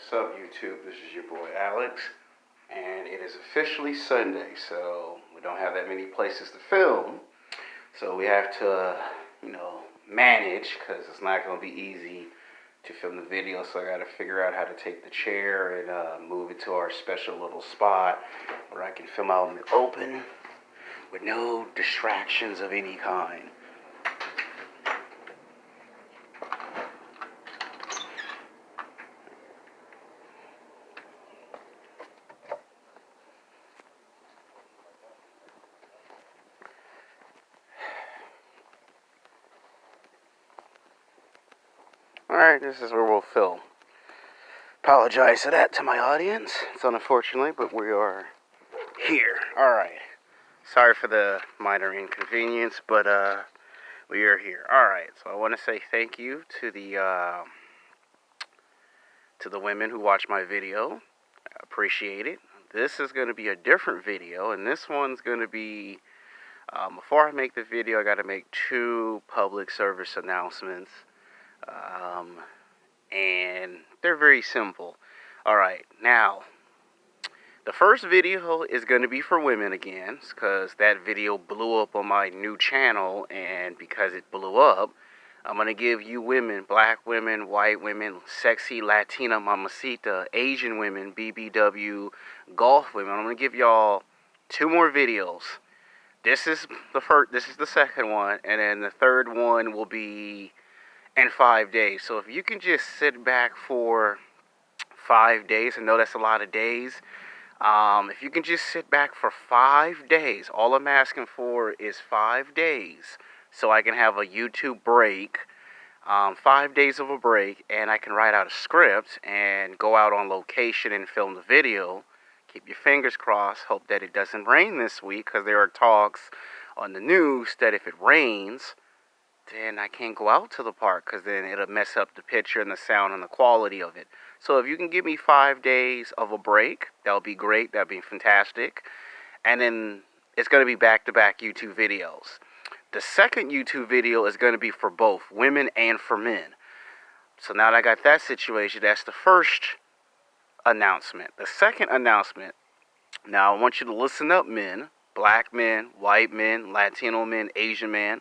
What's up, YouTube? This is your boy Alex, and it is officially Sunday, so we don't have that many places to film. So we have to, manage, because it's not going to be easy to film the video. So I got to figure out how to take the chair and move it to our special little spot where I can film out in the open with no distractions of any kind. Alright, this is where we'll film. Apologize for that to my audience. It's unfortunate, but we are here. Alright. Sorry for the minor inconvenience, but we are here. Alright, so I want to say thank you to the women who watched my video. I appreciate it. This is going to be a different video, and this one's going to be, before I make the video, I got to make 2 public service announcements. And they're very simple. Alright, now, the first video is going to be for women again, because that video blew up on my new channel, and because it blew up, I'm going to give you women, black women, white women, sexy Latina mamacita, Asian women, BBW, golf women. I'm going to give y'all 2 more videos. This is the second one, and then the third one will be in 5 days. So if you can just sit back for 5 days, I know that's a lot of days. If you can just sit back for 5 days, all I'm asking for is 5 days, so I can have a YouTube break, 5 days of a break, and I can write out a script and go out on location and film the video. Keep your fingers crossed. Hope that it doesn't rain this week, because there are talks on the news that if it rains, then I can't go out to the park, because then it'll mess up the picture and the sound and the quality of it. So if you can give me 5 days of a break, that'll be great. That'll be fantastic. And then it's going to be back-to-back YouTube videos. The second YouTube video is going to be for both women and for men. So now that I got that situation, that's the first announcement. The second announcement, now I want you to listen up, men, black men, white men, Latino men, Asian men.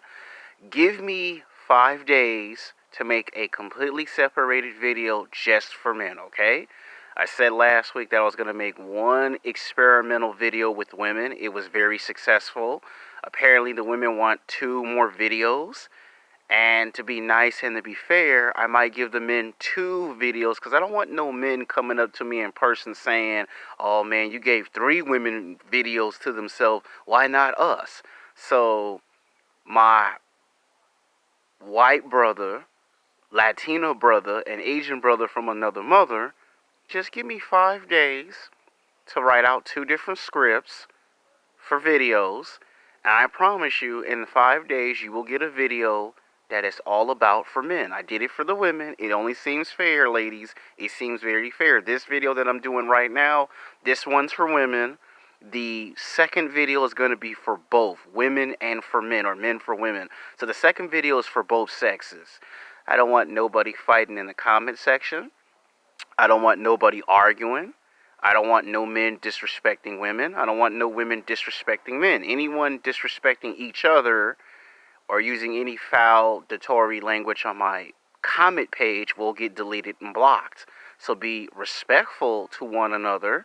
Give me 5 days to make a completely separated video just for men, okay? I said last week that I was going to make 1 experimental video with women. It was very successful. Apparently the women want 2 more videos. And to be nice and to be fair, I might give the men 2 videos, because I don't want no men coming up to me in person saying, oh man, you gave 3 women videos to themselves. Why not us? So my white brother, Latino brother, and Asian brother from another mother, just give me 5 days to write out 2 different scripts for videos, and I promise you, in 5 days, you will get a video that is all about for men. I did it for the women. It only seems fair, ladies. It seems very fair. This video that I'm doing right now, this one's for women. The second video is going to be for both women and for men, or men for women. So the second video is for both sexes. I don't want nobody fighting in the comment section. I don't want nobody arguing. I don't want no men disrespecting women. I don't want no women disrespecting men. Anyone disrespecting each other or using any foul, detatory language on my comment page will get deleted and blocked. So be respectful to one another.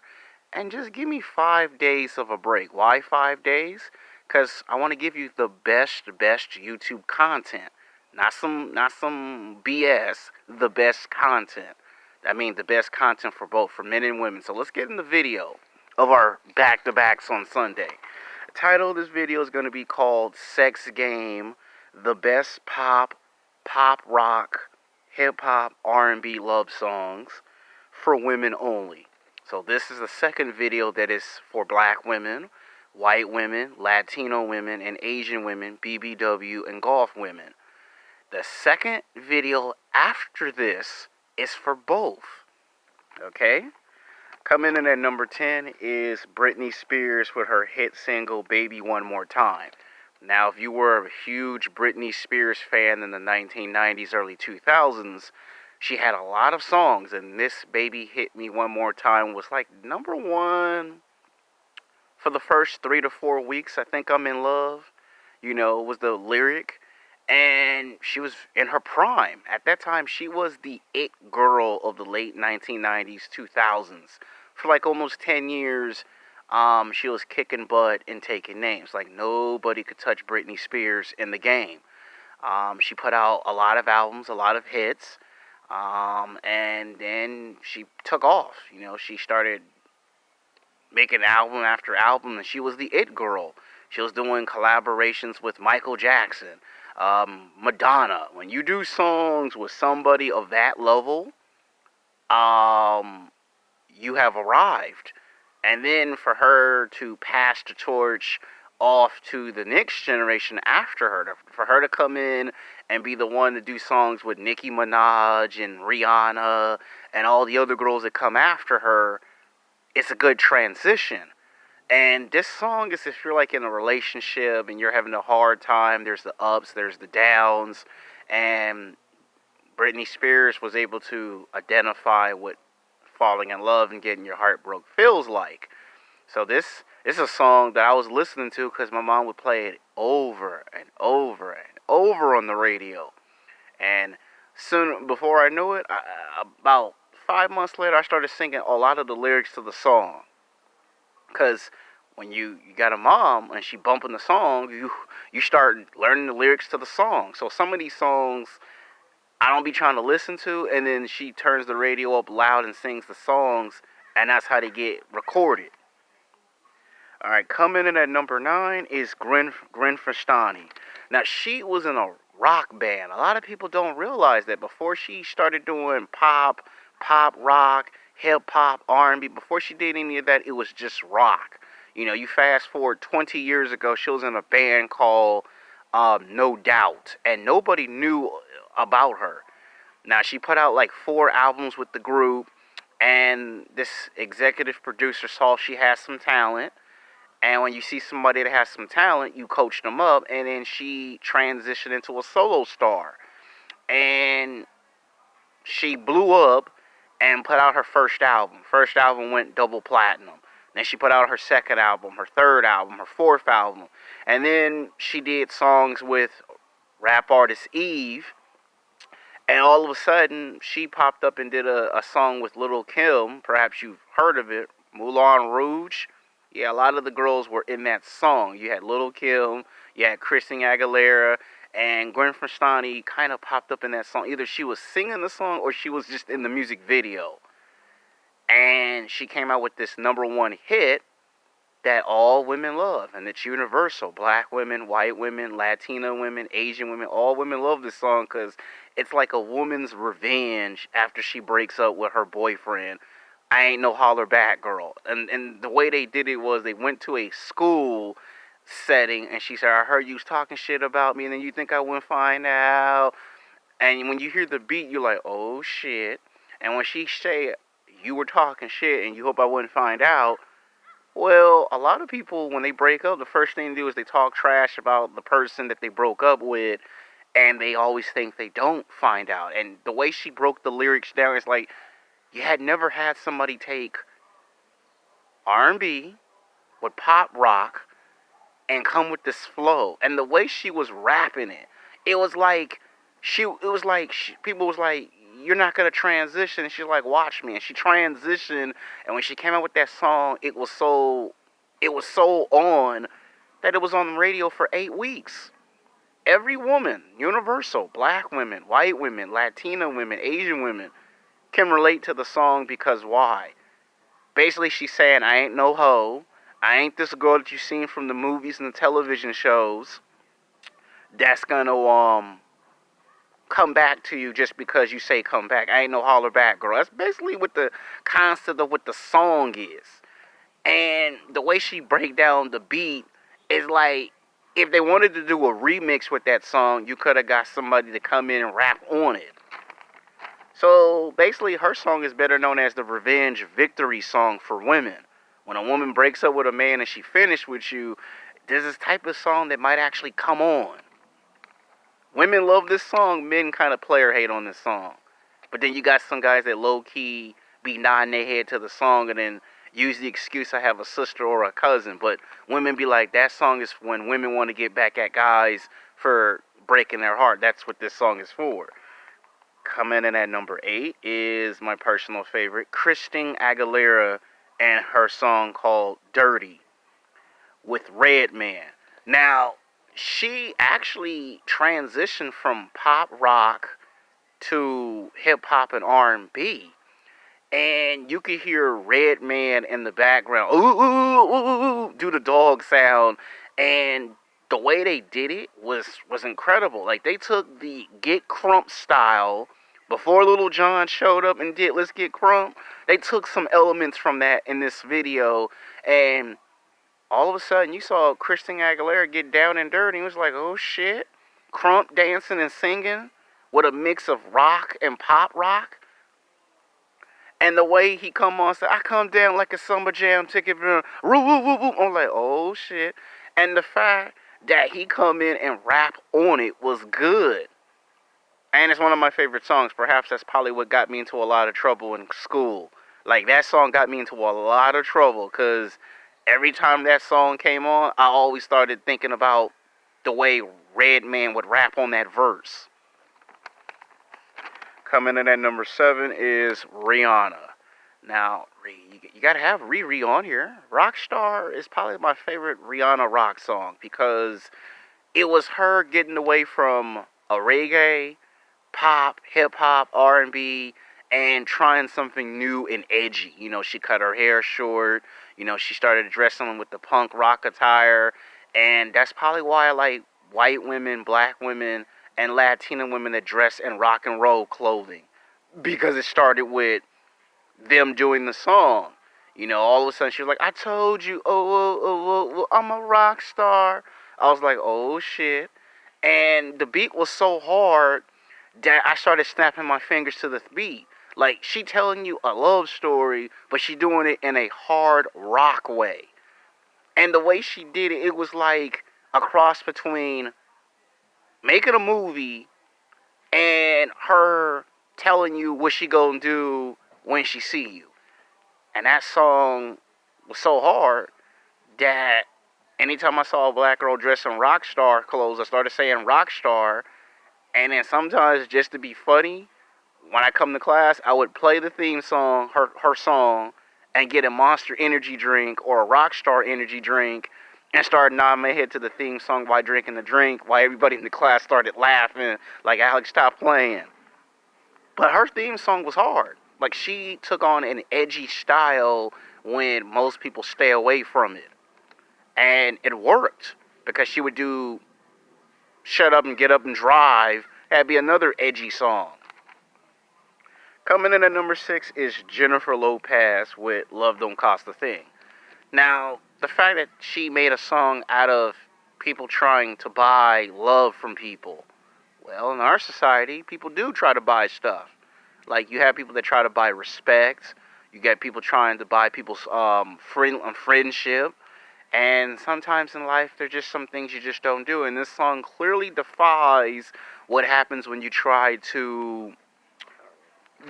And just give me 5 days of a break. Why 5 days? Because I want to give you the best YouTube content. Not some BS. The best content. I mean, the best content for both, for men and women. So let's get in the video of our back-to-backs on Sunday. The title of this video is going to be called Sex Game, the best pop, rock, hip-hop, R&B love songs for women only. So this is the second video that is for black women, white women, Latino women, and Asian women, BBW, and golf women. The second video after this is for both. Okay? Coming in at number 10 is Britney Spears with her hit single, Baby One More Time. Now, if you were a huge Britney Spears fan in the 1990s, early 2000s, She had a lot of songs, and this Baby Hit Me One More Time was like number one for the first 3 to 4 weeks. I think I'm in love, was the lyric. And she was in her prime. At that time, she was the it girl of the late 1990s, 2000s. For like almost 10 years, she was kicking butt and taking names. Like nobody could touch Britney Spears in the game. She put out a lot of albums, a lot of hits. And then she took off. She started making album after album, and she was the it girl. She was doing collaborations with Michael Jackson, Madonna. When you do songs with somebody of that level, you have arrived. And then for her to pass the torch off to the next generation after her, for her to come in and be the one to do songs with Nicki Minaj and Rihanna and all the other girls that come after her, it's a good transition. And this song is if you're like in a relationship and you're having a hard time, there's the ups, there's the downs, and Britney Spears was able to identify what falling in love and getting your heart broke feels like. So this is a song that I was listening to because my mom would play it over and over and over on the radio. And soon, before I knew it, about 5 months later, I started singing a lot of the lyrics to the song. Because when you got a mom and she bumping the song, you start learning the lyrics to the song. So some of these songs I don't be trying to listen to, and then she turns the radio up loud and sings the songs, and that's how they get recorded. All right, coming in at number 9 is Gwen Stefani. Now, she was in a rock band. A lot of people don't realize that before she started doing pop rock, hip-hop, R&B, before she did any of that, it was just rock. You fast forward 20 years ago, she was in a band called No Doubt, and nobody knew about her. Now, she put out like 4 albums with the group, and this executive producer saw she has some talent. And when you see somebody that has some talent, you coach them up, and then she transitioned into a solo star. And she blew up and put out her first album. First album went double platinum. Then she put out her second album, her third album, her fourth album. And then she did songs with rap artist Eve. And all of a sudden, she popped up and did a song with Lil' Kim. Perhaps you've heard of it, Moulin Rouge. Yeah, a lot of the girls were in that song. You had Lil' Kim, you had Christina Aguilera, and Gwen Stefani kind of popped up in that song. Either she was singing the song or she was just in the music video. And she came out with this number 1 hit that all women love, and it's universal. Black women, white women, Latina women, Asian women, all women love this song because it's like a woman's revenge after she breaks up with her boyfriend. I ain't no holler back girl. And the way they did it was they went to a school setting, and she said, I heard you was talking shit about me, and then you think I wouldn't find out. And when you hear the beat, you're like, oh shit. And when she say, you were talking shit, and you hope I wouldn't find out, well, a lot of people, when they break up, the first thing they do is they talk trash about the person that they broke up with, and they always think they don't find out. And the way she broke the lyrics down is like, you had never had somebody take R&B with pop rock and come with this flow. And the way she was rapping it, it was like people was like, you're not going to transition. And she's like, watch me. And she transitioned, and when she came out with that song, it was so on that it was on the radio for 8 weeks. Every woman, universal, black women, white women, Latina women, Asian women, can relate to the song because why? Basically, she's saying, I ain't no hoe. I ain't this girl that you've seen from the movies and the television shows that's gonna come back to you just because you say come back. I ain't no holler back girl. That's basically what the concept of what the song is. And the way she break down the beat is like, if they wanted to do a remix with that song, you could have got somebody to come in and rap on it. So basically, her song is better known as the revenge victory song for women. When a woman breaks up with a man and she finished with you, there's this type of song that might actually come on. Women love this song. Men kind of player hate on this song. But then you got some guys that low-key be nodding their head to the song and then use the excuse I have a sister or a cousin. But women be like, that song is when women want to get back at guys for breaking their heart. That's what this song is for. Coming in at number 8 is my personal favorite, Christina Aguilera and her song called Dirty with Redman. Now, she actually transitioned from pop rock to hip hop and R&B. And you could hear Redman in the background, ooh, ooh, ooh, ooh, do the dog sound. And the way they did it was incredible. Like, they took the Get Crump style before Little John showed up and did Let's Get Crump. They took some elements from that in this video, and all of a sudden you saw Christina Aguilera get down and dirty. It was like, oh shit, Crump dancing and singing with a mix of rock and pop rock. And the way he come on, said, I come down like a summer jam ticket. I'm like, oh shit. And the fact that he come in and rap on it was good. And it's one of my favorite songs. Perhaps that's probably what got me into a lot of trouble in school. Like, that song got me into a lot of trouble because every time that song came on, I always started thinking about the way Redman would rap on that verse. Coming in at number 7 is Rihanna. Now, you gotta have Riri on here. Rock Star is probably my favorite Rihanna rock song because it was her getting away from a reggae, pop, hip-hop, R&B, and trying something new and edgy. You know, she cut her hair short. You know, she started dressing with the punk rock attire. And that's probably why I like white women, black women, and Latina women that dress in rock and roll clothing. Because it started with them doing the song. You know, all of a sudden she was like, I told you, I'm a rock star. I was like, oh shit. And the beat was so hard that I started snapping my fingers to the beat. Like, she telling you a love story, but she doing it in a hard rock way. And the way she did it, it was like a cross between making a movie and her telling you what she gonna do when she see you. And that song was so hard that anytime I saw a black girl dressed in rock star clothes, I started saying rock star. And then sometimes, just to be funny, when I come to class, I would play the theme song, her song, and get a Monster energy drink or a Rockstar energy drink and start nodding my head to the theme song while drinking the drink, while everybody in the class started laughing, like, Alex, stop playing. But her theme song was hard. Like, she took on an edgy style when most people stay away from it. And it worked, because she would do Shut Up and Get Up and Drive. That'd be another edgy song. Coming in at number 6 is Jennifer Lopez with Love Don't Cost a Thing. Now, the fact that she made a song out of people trying to buy love from people. Well, in our society, people do try to buy stuff. Like, you have people that try to buy respect. You get people trying to buy people's friendship. And sometimes in life, there's just some things you just don't do. And this song clearly defies what happens when you try to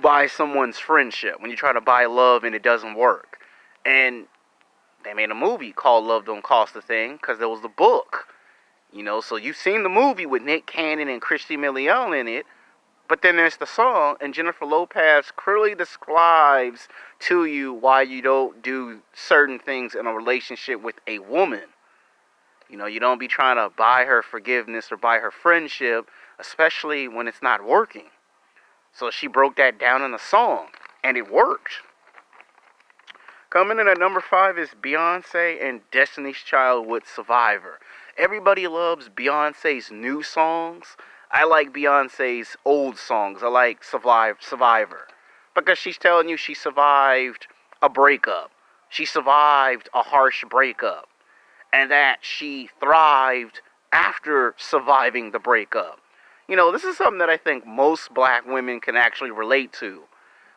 buy someone's friendship, when you try to buy love and it doesn't work. And they made a movie called Love Don't Cost a Thing because there was the book. You know, so you've seen the movie with Nick Cannon and Christy Milian in it. But then there's the song, and Jennifer Lopez clearly describes to you why you don't do certain things in a relationship with a woman. You know, you don't be trying to buy her forgiveness or buy her friendship, especially when it's not working. So she broke that down in a song, and it worked. Coming in at number 5 is Beyonce and Destiny's Child with Survivor. Everybody loves Beyonce's new songs. I like Beyonce's old songs. I like Survivor. Because she's telling you she survived a breakup. She survived a harsh breakup. And that she thrived after surviving the breakup. You know, this is something that I think most black women can actually relate to.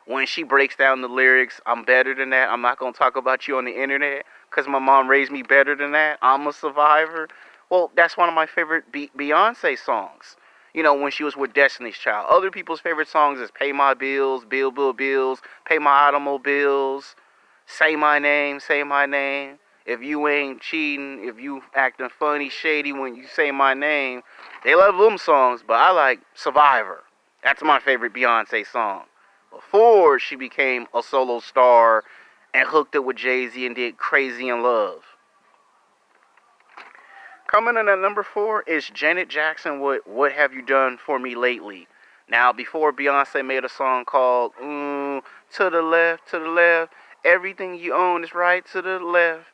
When she breaks down the lyrics, I'm better than that. I'm not going to talk about you on the internet because my mom raised me better than that. I'm a survivor. Well, that's one of my favorite Beyonce songs. when she was with Destiny's Child. Other people's favorite songs is Pay My Bills, Bills, Pay My Automobiles, Say My Name. If you ain't cheating, if you acting funny, shady when you say my name. They love them songs, but I like Survivor. That's my favorite Beyonce song. Before she became a solo star and hooked up with Jay-Z and did Crazy in Love. Coming in at number 4 is Janet Jackson with What Have You Done For Me Lately. Now, before Beyonce made a song called To the Left, everything you own is right to the left.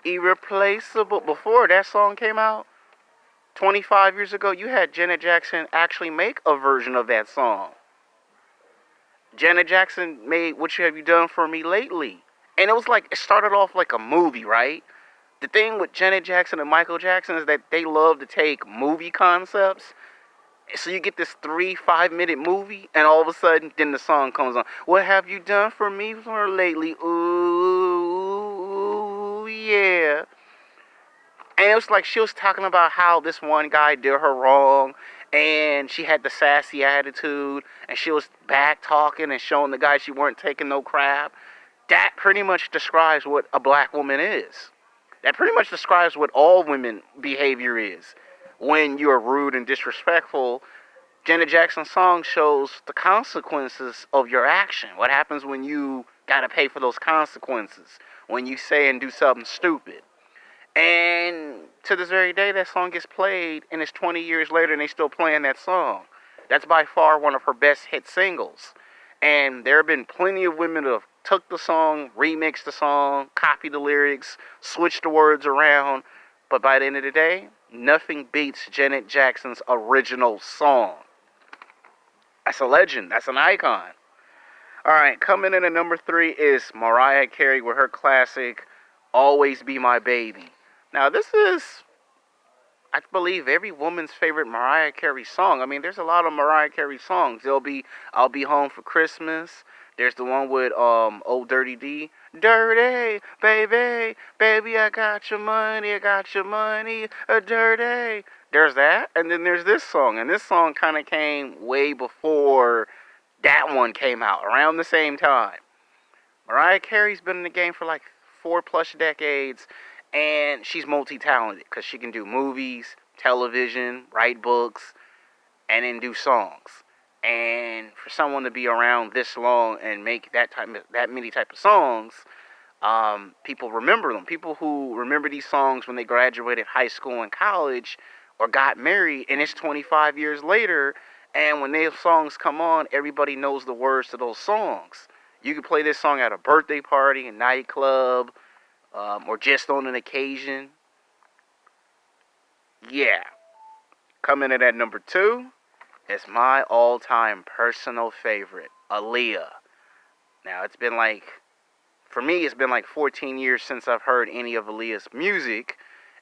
Irreplaceable. Before that song came out, 25 years ago, you had Janet Jackson actually make a version of that song. Janet Jackson made What Have You Done For Me Lately. And it started off like a movie, right? The thing with Janet Jackson and Michael Jackson is that they love to take movie concepts. So you get this 3-5 minute movie, and all of a sudden, then the song comes on. What have you done for me lately? Ooh, yeah. And it was like she was talking about how this one guy did her wrong, and she had the sassy attitude, and she was back talking and showing the guy she weren't taking no crap. That pretty much describes what a black woman is. That pretty much describes what all women behavior is. When you're rude and disrespectful, Janet Jackson's song shows the consequences of your action. What happens when you gotta pay for those consequences? When you say and do something stupid. And to this very day, that song gets played, and it's 20 years later, and they still playing that song. That's by far one of her best hit singles. And there have been plenty of women that have took the song, remixed the song, copied the lyrics, switched the words around. But by the end of the day, nothing beats Janet Jackson's original song. That's a legend. That's an icon. Alright, coming in at number 3 is Mariah Carey with her classic, Always Be My Baby. Now, this is, I believe, every woman's favorite Mariah Carey song. I mean, there's a lot of Mariah Carey songs. There'll be I'll Be Home for Christmas. There's the one with Old Dirty D. Dirty, baby, baby, I got your money, dirty. There's that, and then there's this song. And this song kind of came way before that one came out, around the same time. Mariah Carey's been in the game for like 4+ decades, and she's multi-talented because she can do movies, television, write books, and then do songs. And for someone to be around this long and make that many type of songs, people remember them. People who remember these songs when they graduated high school and college or got married, and it's 25 years later, and when those songs come on, everybody knows the words to those songs. You can play this song at a birthday party, a nightclub, or just on an occasion. Yeah. Coming in at number 2 is my all-time personal favorite, Aaliyah. Now, for me, it's been like 14 years since I've heard any of Aaliyah's music,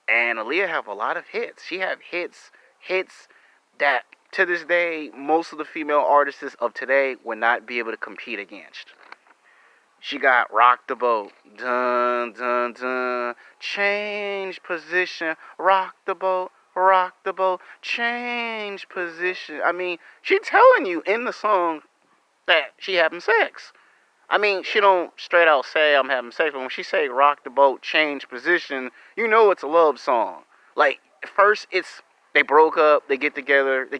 and Aaliyah have a lot of hits. She have hits that, to this day, most of the female artists of today would not be able to compete against. She got Rock the Boat, dun, dun, dun, change position, rock the boat, change position. I mean, she telling you in the song that she having sex. I mean, she don't straight out say I'm having sex, but when she say rock the boat, change position, you know it's a love song. Like, first it's they broke up, they get together, they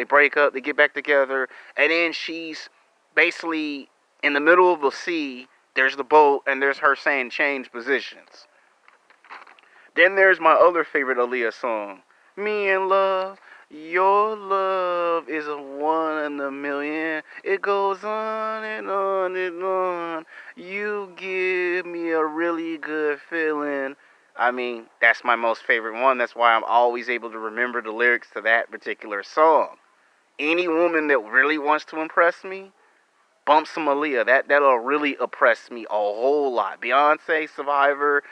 break up, they get back together, and then she's basically in the middle of the sea, there's the boat, and there's her saying change positions. Then there's my other favorite Aaliyah song, Me and Love. Your love is a 1 in a million. It goes on and on and on. You give me a really good feeling. I mean, that's my most favorite one. That's why I'm always able to remember the lyrics to that particular song. Any woman that really wants to impress me, bump some Aaliyah. That'll really impress me a whole lot. Beyonce, Survivor,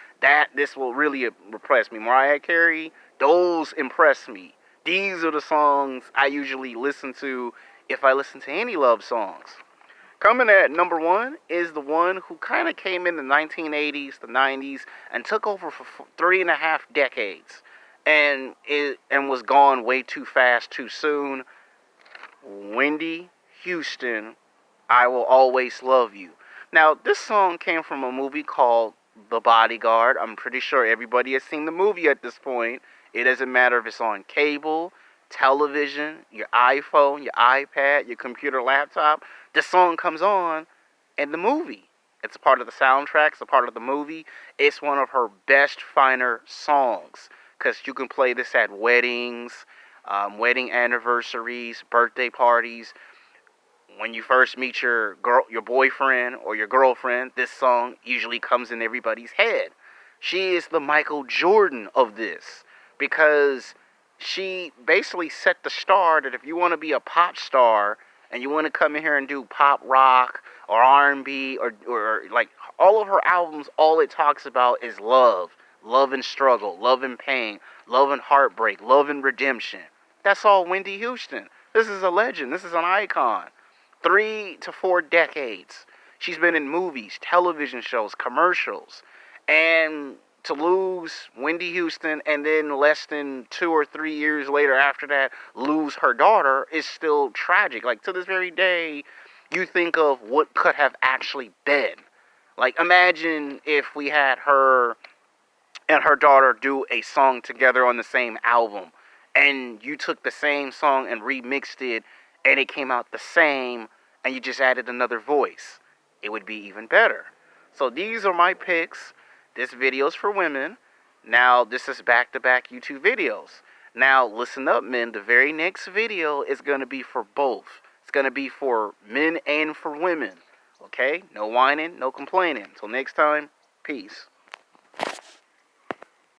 this will really impress me. Mariah Carey, those impress me. These are the songs I usually listen to if I listen to any love songs. Coming at number 1 is the one who kind of came in the 1980s, the 90s, and took over for 3.5 decades. and was gone way too fast, too soon. Whiney Houston, I Will Always Love You. Now, this song came from a movie called The Bodyguard. I'm pretty sure everybody has seen the movie at this point. It doesn't matter if it's on cable, television, your iPhone, your iPad, your computer, laptop. The song comes on in the movie. It's a part of the soundtrack. It's a part of the movie. It's one of her best, finer songs. Because you can play this at weddings, wedding anniversaries, birthday parties. When you first meet your boyfriend or your girlfriend, this song usually comes in everybody's head. She is the Michael Jordan of this because she basically set the star that if you want to be a pop star and you want to come in here and do pop rock or R&B or like all of her albums, all it talks about is love, love and struggle, love and pain, love and heartbreak, love and redemption. That's all Whiney Houston. This is a legend. This is an icon. 3 to 4 decades. She's been in movies, television shows, commercials. And to lose Whiney Houston and then less than 2 or 3 years later after that, lose her daughter is still tragic. Like, to this very day, you think of what could have actually been. Like, imagine if we had her and her daughter do a song together on the same album. And you took the same song and remixed it, and it came out the same, and you just added another voice. It would be even better. So these are my picks. This video is for women. Now, this is back-to-back YouTube videos. Now, listen up, men. The very next video is going to be for both. It's going to be for men and for women. Okay? No whining, no complaining. Until next time, peace.